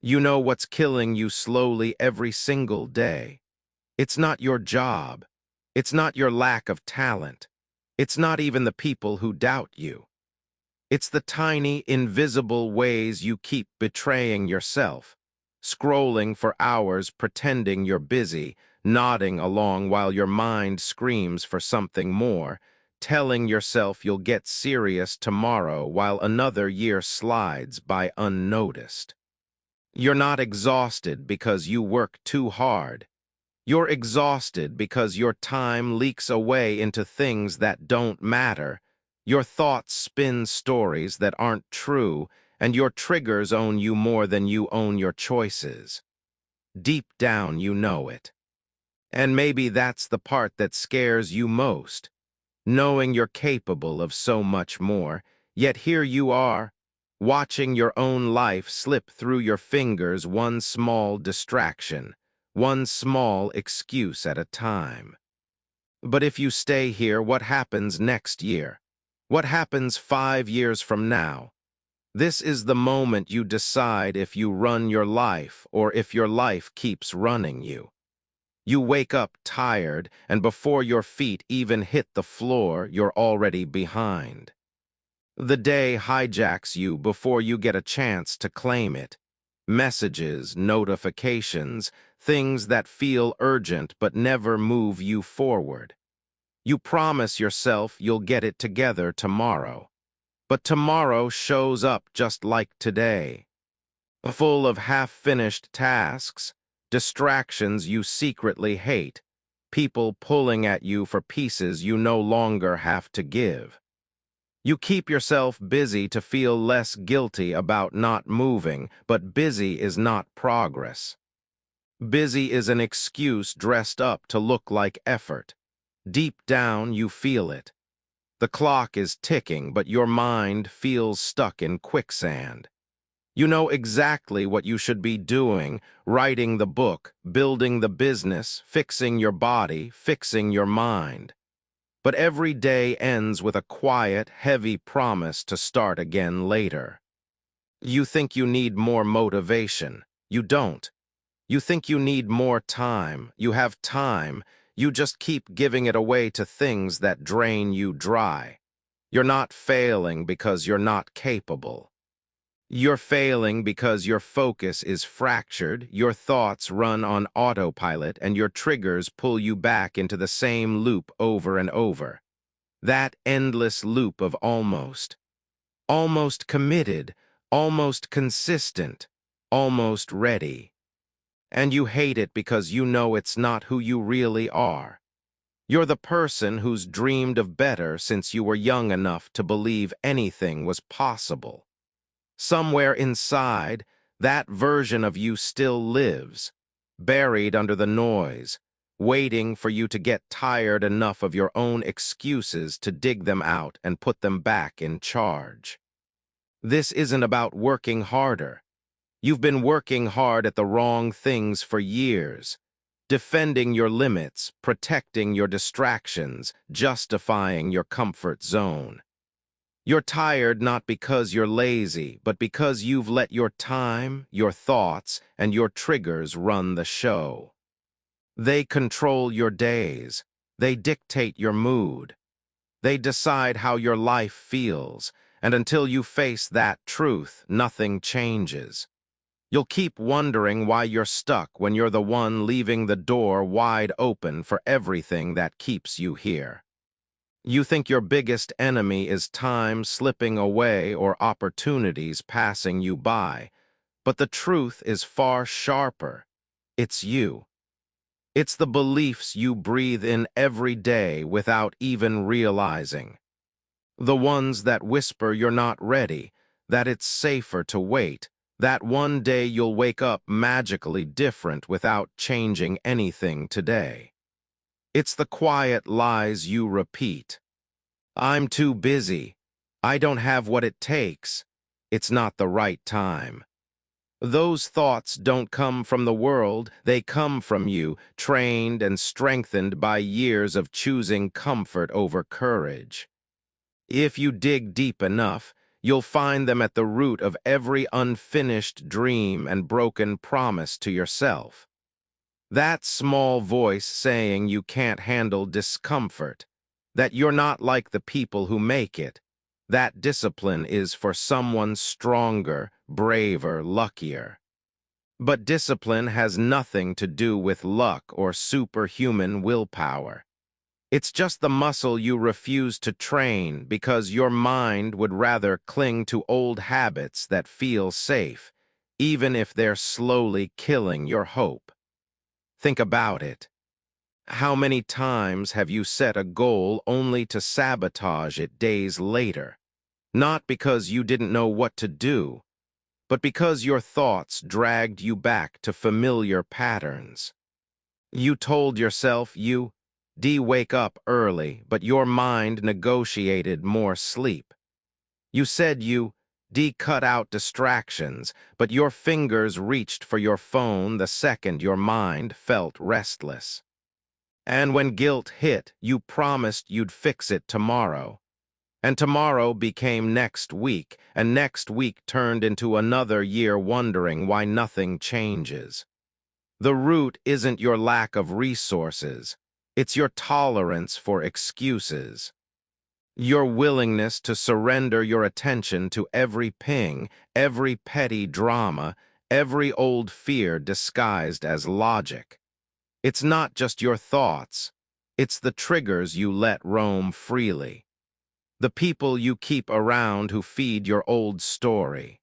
You know what's killing you slowly every single day. It's not your job. It's not your lack of talent. It's not even the people who doubt you. It's the tiny, invisible ways you keep betraying yourself, scrolling for hours pretending you're busy, nodding along while your mind screams for something more, telling yourself you'll get serious tomorrow while another year slides by unnoticed. You're not exhausted because you work too hard. You're exhausted because your time leaks away into things that don't matter. Your thoughts spin stories that aren't true, and your triggers own you more than you own your choices. Deep down, you know it. And maybe that's the part that scares you most, knowing you're capable of so much more, yet here you are, watching your own life slip through your fingers, one small distraction, one small excuse at a time. But if you stay here, what happens next year? What happens 5 years from now? This is the moment you decide if you run your life or if your life keeps running you. You wake up tired, and before your feet even hit the floor, you're already behind. The day hijacks you before you get a chance to claim it. Messages, notifications, things that feel urgent but never move you forward. You promise yourself you'll get it together tomorrow. But tomorrow shows up just like today, full of half-finished tasks, distractions you secretly hate, people pulling at you for pieces you no longer have to give. You keep yourself busy to feel less guilty about not moving, but busy is not progress. Busy is an excuse dressed up to look like effort. Deep down, you feel it. The clock is ticking, but your mind feels stuck in quicksand. You know exactly what you should be doing, writing the book, building the business, fixing your body, fixing your mind. But every day ends with a quiet, heavy promise to start again later. You think you need more motivation. You don't. You think you need more time. You have time. You just keep giving it away to things that drain you dry. You're not failing because you're not capable. You're failing because your focus is fractured, your thoughts run on autopilot, and your triggers pull you back into the same loop over and over. That endless loop of almost. Almost committed, almost consistent, almost ready. And you hate it because you know it's not who you really are. You're the person who's dreamed of better since you were young enough to believe anything was possible. Somewhere inside, that version of you still lives, buried under the noise, waiting for you to get tired enough of your own excuses to dig them out and put them back in charge. This isn't about working harder. You've been working hard at the wrong things for years, defending your limits, protecting your distractions, justifying your comfort zone. You're tired not because you're lazy, but because you've let your time, your thoughts, and your triggers run the show. They control your days. They dictate your mood. They decide how your life feels, and until you face that truth, nothing changes. You'll keep wondering why you're stuck when you're the one leaving the door wide open for everything that keeps you here. You think your biggest enemy is time slipping away or opportunities passing you by, but the truth is far sharper. It's you. It's the beliefs you breathe in every day without even realizing. The ones that whisper you're not ready, that it's safer to wait, that one day you'll wake up magically different without changing anything today. It's the quiet lies you repeat. I'm too busy. I don't have what it takes. It's not the right time. Those thoughts don't come from the world, they come from you, trained and strengthened by years of choosing comfort over courage. If you dig deep enough, You'll find them at the root of every unfinished dream and broken promise to yourself. That small voice saying you can't handle discomfort, that you're not like the people who make it, that discipline is for someone stronger, braver, luckier. But discipline has nothing to do with luck or superhuman willpower. It's just the muscle you refuse to train because your mind would rather cling to old habits that feel safe, even if they're slowly killing your hope. Think about it. How many times have you set a goal only to sabotage it days later? Not because you didn't know what to do, but because your thoughts dragged you back to familiar patterns. You told yourself you'd wake up early, but your mind negotiated more sleep. You said you'd cut out distractions, but your fingers reached for your phone the second your mind felt restless. And when guilt hit, you promised you'd fix it tomorrow. And tomorrow became next week, and next week turned into another year wondering why nothing changes. The root isn't your lack of resources, it's your tolerance for excuses. Your willingness to surrender your attention to every ping, every petty drama, every old fear disguised as logic. It's not just your thoughts, it's the triggers you let roam freely. The people you keep around who feed your old story.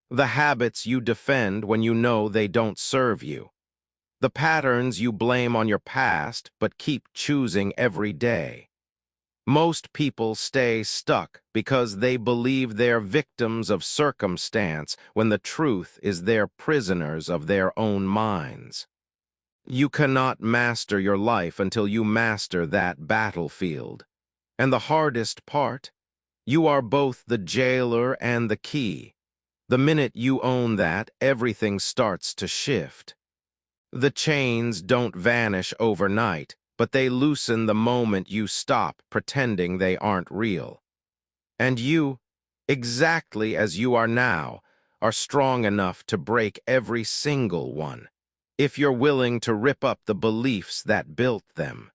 The habits you defend when you know they don't serve you. The patterns you blame on your past but keep choosing every day. Most people stay stuck because they believe they're victims of circumstance when the truth is they're prisoners of their own minds. You cannot master your life until you master that battlefield. And the hardest part? You are both the jailer and the key. The minute you own that, everything starts to shift. The chains don't vanish overnight, but they loosen the moment you stop pretending they aren't real. And you, exactly as you are now, are strong enough to break every single one, if you're willing to rip up the beliefs that built them.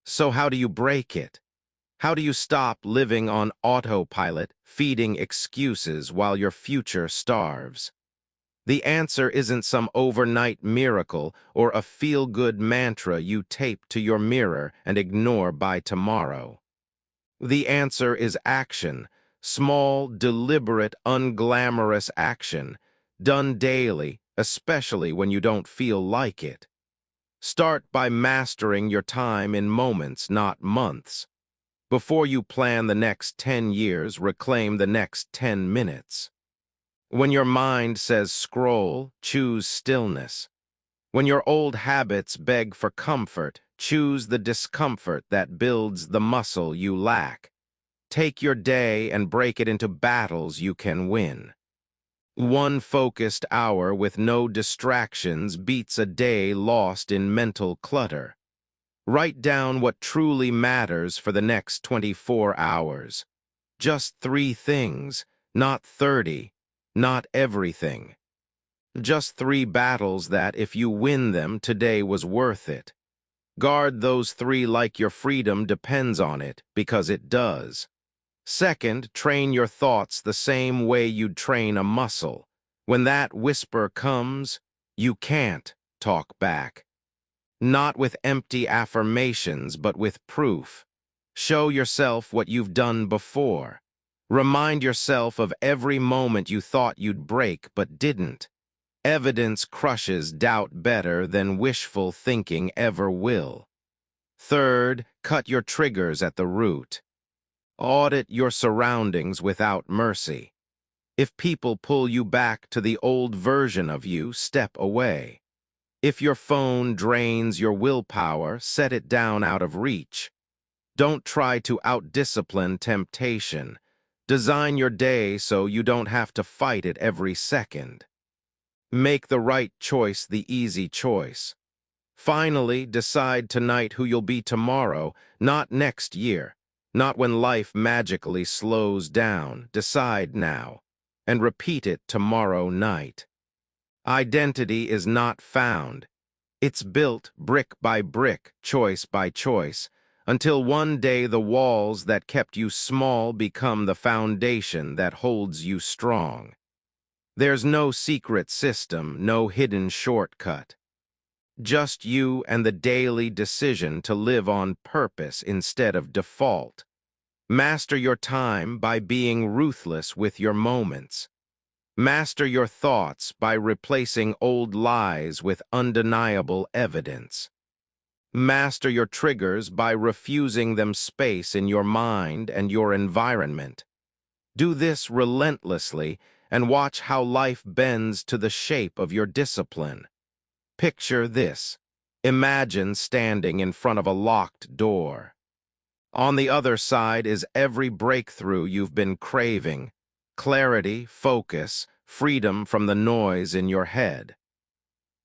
So how do you break it? How do you stop living on autopilot, feeding excuses while your future starves? The answer isn't some overnight miracle or a feel-good mantra you tape to your mirror and ignore by tomorrow. The answer is action, small, deliberate, unglamorous action, done daily, especially when you don't feel like it. Start by mastering your time in moments, not months. Before you plan the next 10 years, reclaim the next 10 minutes. When your mind says scroll, choose stillness. When your old habits beg for comfort, choose the discomfort that builds the muscle you lack. Take your day and break it into battles you can win. One focused hour with no distractions beats a day lost in mental clutter. Write down what truly matters for the next 24 hours. Just 3 things, not 30, not everything. Just 3 battles that, if you win them, today was worth it. Guard those 3 like your freedom depends on it, because it does. Second, train your thoughts the same way you'd train a muscle. When that whisper comes, you can't talk back. Not with empty affirmations, but with proof. Show yourself what you've done before. Remind yourself of every moment you thought you'd break but didn't. Evidence crushes doubt better than wishful thinking ever will. Third, cut your triggers at the root. Audit your surroundings without mercy. If people pull you back to the old version of you, step away. If your phone drains your willpower, set it down out of reach. Don't try to out-discipline temptation. Design your day so you don't have to fight it every second. Make the right choice the easy choice. Finally, decide tonight who you'll be tomorrow, not next year. not when life magically slows down. Decide now, and repeat it tomorrow night. Identity is not found. It's built brick by brick, choice by choice, until one day the walls that kept you small become the foundation that holds you strong. There's no secret system, no hidden shortcut. Just you and the daily decision to live on purpose instead of default. Master your time by being ruthless with your moments. Master your thoughts by replacing old lies with undeniable evidence. Master your triggers by refusing them space in your mind and your environment. Do this relentlessly and watch how life bends to the shape of your discipline. Picture this. Imagine standing in front of a locked door. On the other side is every breakthrough you've been craving. Clarity, focus, freedom from the noise in your head.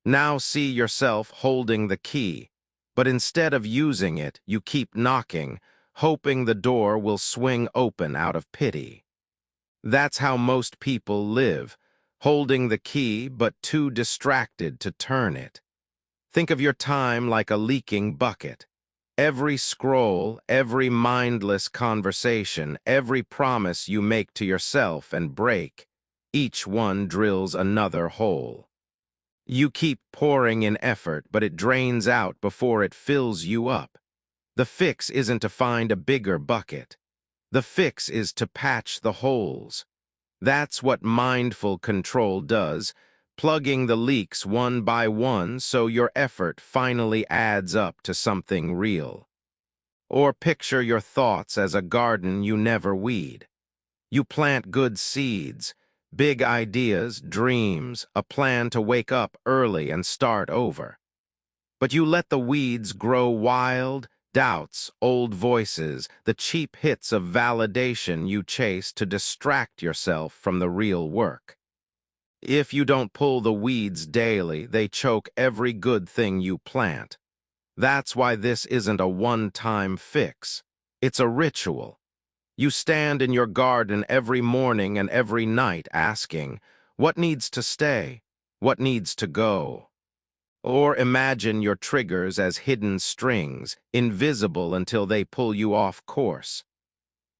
Now see yourself holding the key, but instead of using it, you keep knocking, hoping the door will swing open out of pity. That's how most people live, holding the key but too distracted to turn it. Think of your time like a leaking bucket. Every scroll, every mindless conversation, every promise you make to yourself and break, each one drills another hole. You keep pouring in effort, but it drains out before it fills you up. The fix isn't to find a bigger bucket. The fix is to patch the holes. That's what mindful control does, plugging the leaks one by one so your effort finally adds up to something real. Or picture your thoughts as a garden you never weed. You plant good seeds, big ideas, dreams, a plan to wake up early and start over. But you let the weeds grow wild, doubts, old voices, the cheap hits of validation you chase to distract yourself from the real work. If you don't pull the weeds daily, they choke every good thing you plant. That's why this isn't a one-time fix. It's a ritual. You stand in your garden every morning and every night asking, what needs to stay? What needs to go? Or imagine your triggers as hidden strings, invisible until they pull you off course.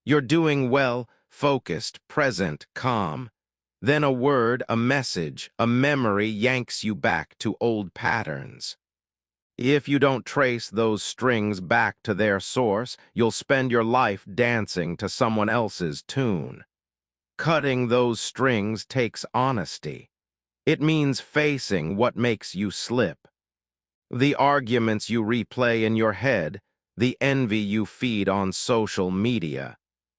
You're doing well, focused, present, calm. Then a word, a message, a memory yanks you back to old patterns. If you don't trace those strings back to their source, you'll spend your life dancing to someone else's tune. Cutting those strings takes honesty. It means facing what makes you slip. The arguments you replay in your head, the envy you feed on social media,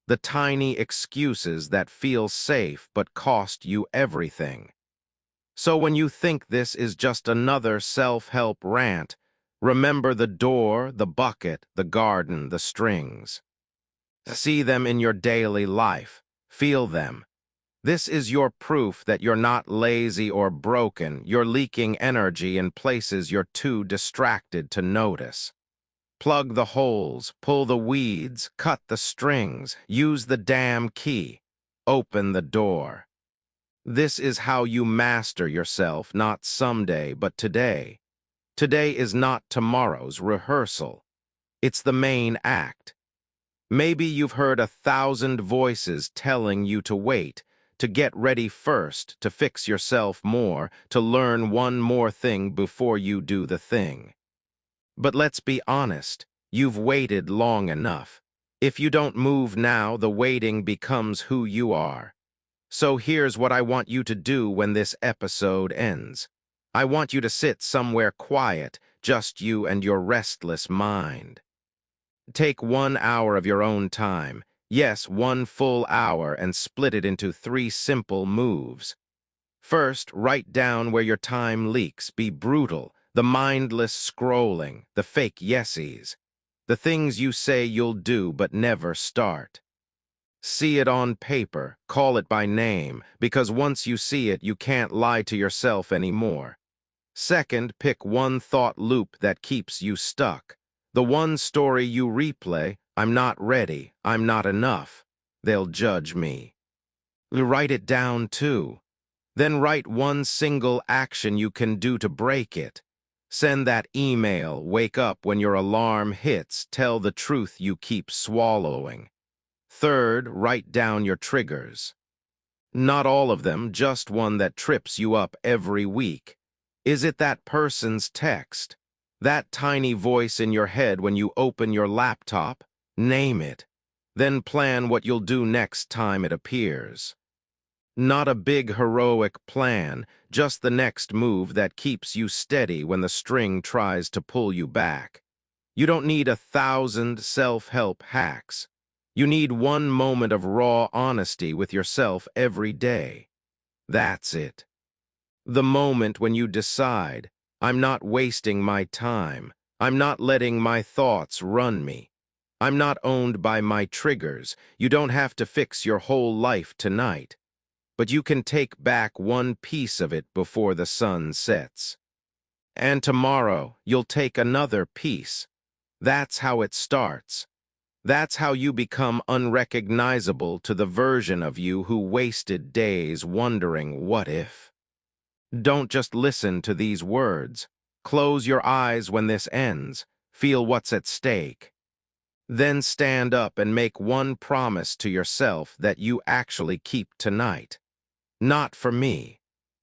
the tiny excuses that feel safe but cost you everything. So when you think this is just another self-help rant, remember the door, the bucket, the garden, the strings. See them in your daily life. Feel them. This is your proof that you're not lazy or broken. You're leaking energy in places you're too distracted to notice. Plug the holes, pull the weeds, cut the strings, use the damn key. Open the door. This is how you master yourself, not someday, but today. Today is not tomorrow's rehearsal. It's the main act. Maybe you've heard 1,000 voices telling you to wait, to get ready first, to fix yourself more, to learn one more thing before you do the thing. But let's be honest, you've waited long enough. If you don't move now, the waiting becomes who you are. So here's what I want you to do when this episode ends. I want you to sit somewhere quiet, just you and your restless mind. Take 1 hour of your own time, yes, 1 full hour, and split it into 3 simple moves. First, write down where your time leaks. Be brutal, the mindless scrolling, the fake yesies, the things you say you'll do but never start. See it on paper, call it by name, because once you see it, you can't lie to yourself anymore. Second, pick one thought loop that keeps you stuck. The one story you replay, I'm not ready. I'm not enough. They'll judge me. Write it down too. Then write one single action you can do to break it. Send that email, wake up when your alarm hits, tell the truth you keep swallowing. Third, write down your triggers. Not all of them, just one that trips you up every week. Is it that person's text? That tiny voice in your head when you open your laptop? Name it. Then plan what you'll do next time it appears. Not a big heroic plan, just the next move that keeps you steady when the string tries to pull you back. You don't need 1,000 self-help hacks. You need one moment of raw honesty with yourself every day. That's it. The moment when you decide, I'm not wasting my time. I'm not letting my thoughts run me. I'm not owned by my triggers. You don't have to fix your whole life tonight. But you can take back one piece of it before the sun sets. And tomorrow, you'll take another piece. That's how it starts. That's how you become unrecognizable to the version of you who wasted days wondering what if. Don't just listen to these words. Close your eyes when this ends. Feel what's at stake. Then stand up and make one promise to yourself that you actually keep tonight. Not for me,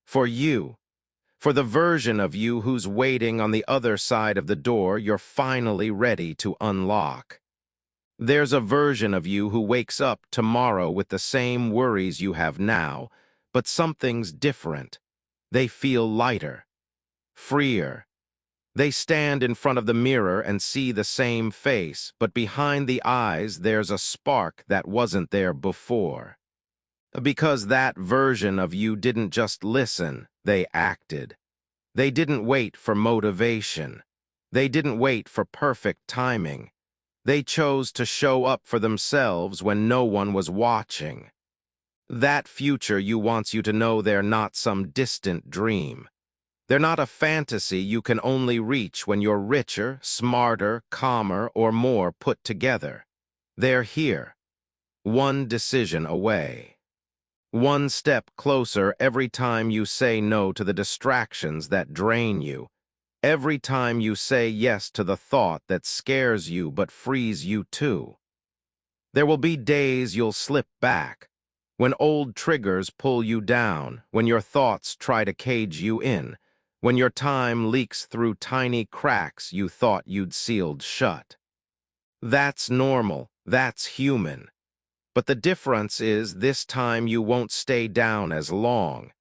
for you, for the version of you who's waiting on the other side of the door you're finally ready to unlock. There's a version of you who wakes up tomorrow with the same worries you have now, but something's different. They feel lighter, freer. They stand in front of the mirror and see the same face, but behind the eyes there's a spark that wasn't there before. Because that version of you didn't just listen, they acted. They didn't wait for motivation. They didn't wait for perfect timing. They chose to show up for themselves when no one was watching. That future you wants you to know they're not some distant dream. They're not a fantasy you can only reach when you're richer, smarter, calmer, or more put together. They're here, one decision away. One step closer every time you say no to the distractions that drain you, every time you say yes to the thought that scares you but frees you too. There will be days you'll slip back, when old triggers pull you down, when your thoughts try to cage you in, when your time leaks through tiny cracks you thought you'd sealed shut. That's normal, that's human. But the difference is this time you won't stay down as long.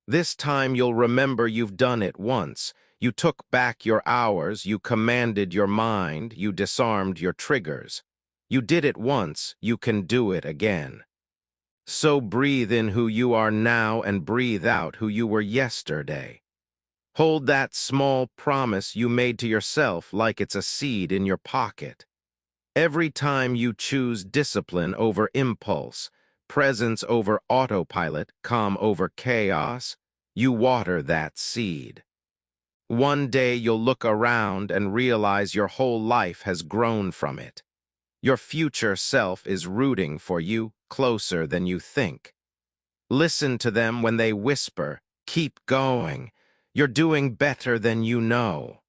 This time you'll remember you've done it once. You took back your hours, you commanded your mind, you disarmed your triggers. You did it once, you can do it again. So breathe in who you are now and breathe out who you were yesterday. Hold that small promise you made to yourself like it's a seed in your pocket. Every time you choose discipline over impulse, presence over autopilot, calm over chaos, you water that seed. One day you'll look around and realize your whole life has grown from it. Your future self is rooting for you closer than you think. Listen to them when they whisper, "Keep going. You're doing better than you know."